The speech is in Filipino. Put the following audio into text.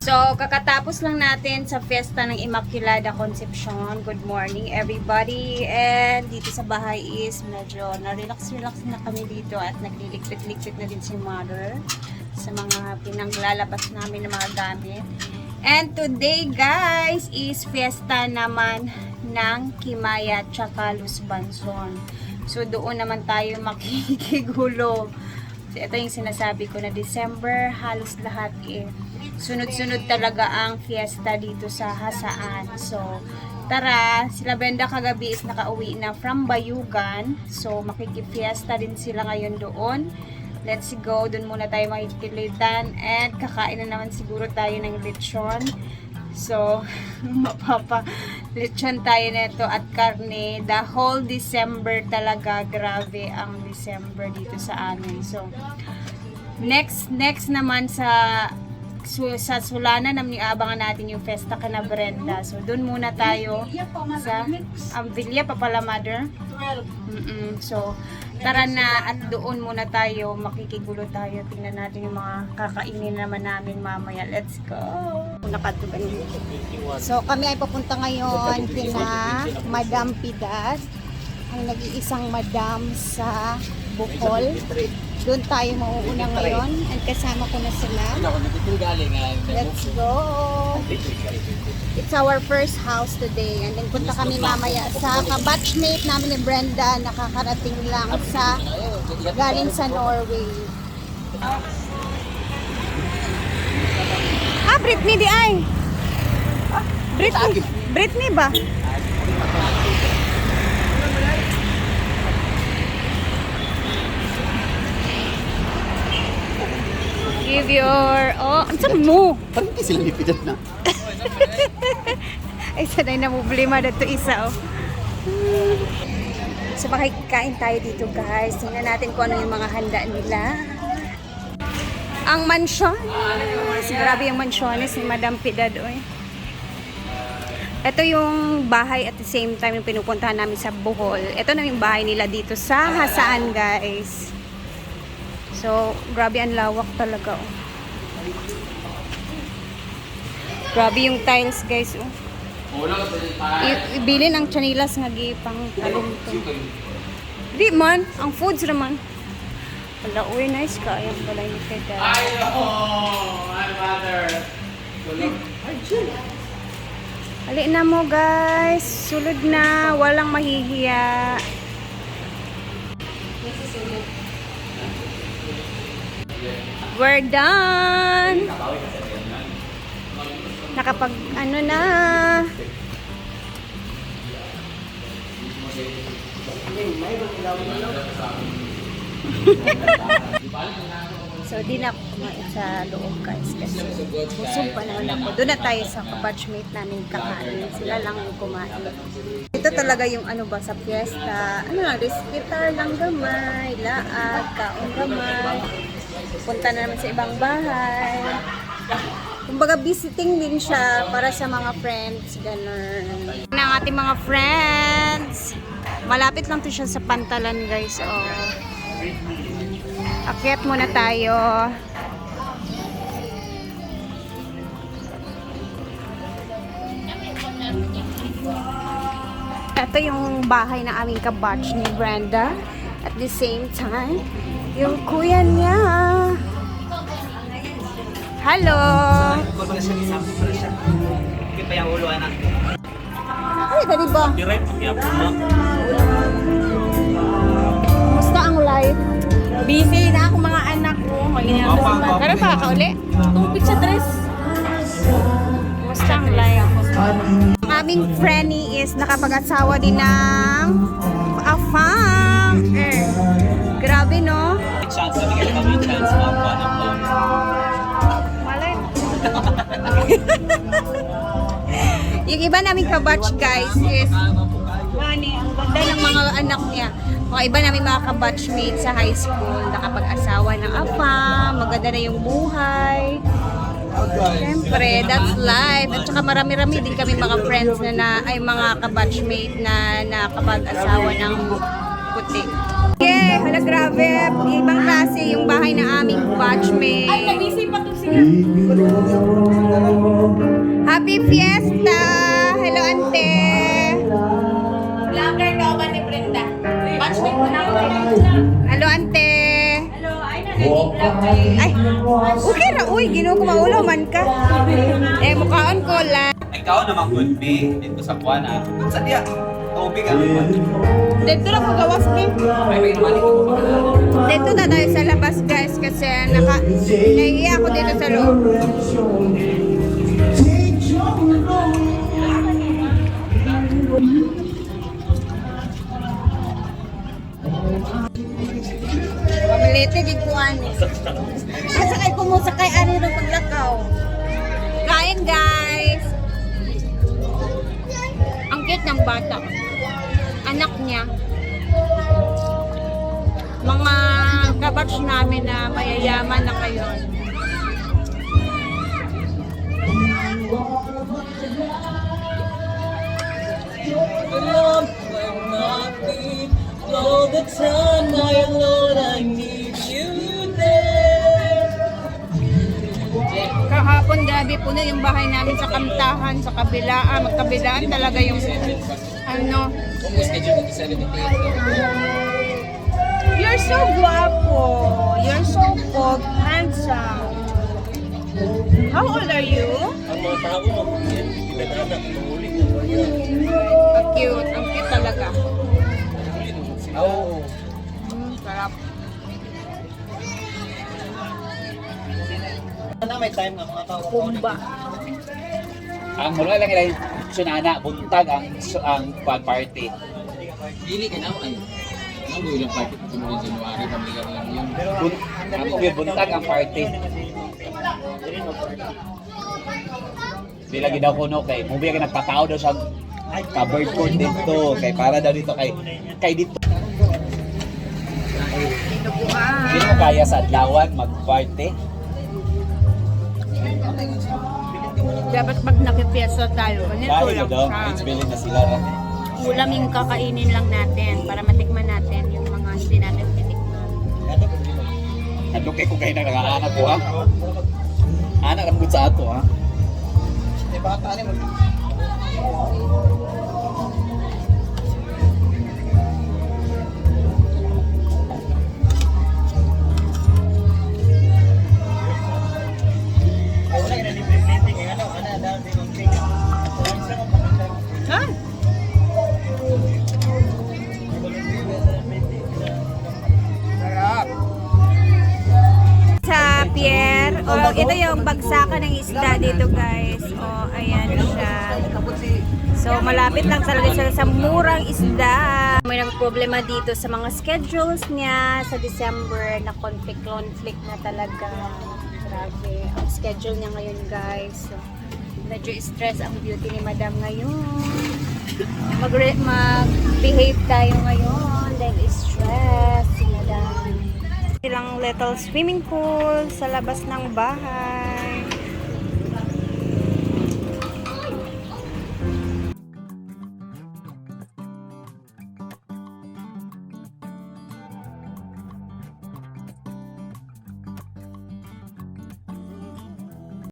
So, kakatapos lang natin sa fiesta ng Immaculada Concepcion. Good morning everybody. And dito sa bahay is medyo na-relax na kami dito at nagliligpit-ligpit na din si mother sa mga pinanglalabas namin ng mga gamit. And today guys is fiesta naman ng Kimaya tsaka Luz Banson. So doon naman tayo makikigulo. So, ito yung sinasabi ko na December, halos lahat sunod-sunod talaga ang fiesta dito sa Hasaan. So tara, sila Brenda kagabi is nakauwi na from Bayugan. So makikifiesta din sila ngayon doon. Let's go, doon muna tayo makikilitan and kakain na naman siguro tayo ng lechon. So, lechon tayo nito at karne. The whole December talaga, grabe ang December dito sa amin. So, next naman sa Sulana naman iabangan natin yung Festa Cana Brenda. So, doon muna tayo sa Villa Papala Mother. So, tara na at doon muna tayo, makikigulo tayo. Tingnan natin yung mga kakainin naman namin mamaya. Let's go! So, kami ay papunta ngayon kina Madam Pidas, ang nag-iisang madam sa Bukol. Doon tayo mauuna ngayon and kasama ko na sila. Let's go! It's our first house today and then punta kami mamaya sa kabatchmate namin ni Brenda, nakakarating lang sa galing sa Norway. Britney di ay! Britney ba? Give your... Oh, ang saan mo? Parang hindi sila lipitan na. Ay, sanay na problema na ito isa, oh. So, makikain tayo dito, guys. Tingnan natin kung ano yung mga handa nila. Ang mansyon. Grabe yung mansyones ni Madam Piedad, oy. Ito yung bahay at the same time yung pinupuntahan namin sa Bohol. Ito na yung bahay nila dito sa Hasaan, guys. So, grabe ang lawak talaga, oh. Grabe yung tiles, guys, oh. Ibilin ang chanilas nga gipang talungtong. Di man, ang foods naman. Wala, uy, nice ka. Ayan pala yung kaya. My mother. Ali na mo, guys. Sulod na. Walang mahihiya. We're done. Nakapag ano na. So di na ako kumain sa loob, guys, kasi busog pa naman ako. Doon na tayo sa kabatchmate namin kakain. Sila lang yung kumain. Ito talaga yung ano ba sa fiesta. Ano lang, respitar lang gamay, laag, kaon gamay. Punta na naman sa ibang bahay. Kumbaga visiting din siya para sa mga friends, ganun. Ng ating mga friends. Malapit lang to siya sa Pantalan, guys. Oh. Akyat muna tayo. Ito yung bahay na aming kabatch ni Brenda. At the same time, yung kuya niya. Hello! Ay, tadi ba? Musta ang life? Busy na ako mga anak ko. Kaya pa ka uli? Tubig sa dress. Musta ang life? Ang aming Frenny is nakapag-asawa din ng afam. Grabe, no? Chance, nabigyan kami chance Malay. Yung iba naming kabatch, guys, is mani, ang ganda ng mga anak niya. Mga iba namin mga kabatchmate sa high school, nakapag-asawa ng afam, maganda na yung buhay. Siyempre, that's life. At saka marami-rami din kami mga friends ay mga kabatchmate na nakapag-asawa ng puti. Yeah, hala grabe. Ibang klase yung bahay na aming batchmate. Ay, nag-isip pa to sila. Hello, ante. Ay, okay ra. Uy, ginoo ko maulo man ka. Mukhaon ko lang. Ikaw naman good be dito sa Buwana. Sa diya, tubig ang Dito lang magawas din. Ay, may naman ko pa. Dito na tayo sa labas, guys, kasi naiiya ako dito sa loob. Pamilite, di ko ani. Sakay ko mo, sakay ani ng paglakaw. Kain, guys. Ang cute ng bata. Anak niya. Mga kabatch namin na mayayaman na kayo. All the time, my Lord, I need you there. Kahapon gabi po na yung bahay namin sa Kamtahan, sa kabilaan. Magkabilaan talaga yung ano. You're so guapo. You're so handsome. How old are you? Ang mga tao mo, pinag-anak, mahuli ko. Ang cute. Ang cute talaga. Oo. Sarap. Ano may time nga mga tao? Pumba. Ang mula lang ilay sunana buntag ang party. Dili ka naman. Ang buhay lang party kung sa January, pamilya lang yun. Ang buntag ang party. Sila gidaw kuno kay mubi ka nagpatao daw sa covered court dito kay para daw dito kay dito. Dinuguan. Sino kaya sa adlawan mag-party? Dapat pag nakipiesa tayo, ganito Dahil lang daw, siya. it's billing na sila. Ulam yung kakainin lang natin para matikman natin yung mga hindi natin titikman. Nandun ko kayo na nanganak ko ha. Anak lang sa ato ha. Di ba ka mo? Ha? Sarap. Sa pier, ito yung bagsakan ng isda dito, guys. Ayan siya. So, malapit lang talaga siya sa murang isda. May problema dito sa mga schedules niya sa December na conflict na talaga. Grabe. Ang schedule niya ngayon, guys. So, medyo stress ang beauty ni Madam ngayon. Mag-behave tayo ngayon dahil stress si Madam. Ilang little swimming pool sa labas ng bahay.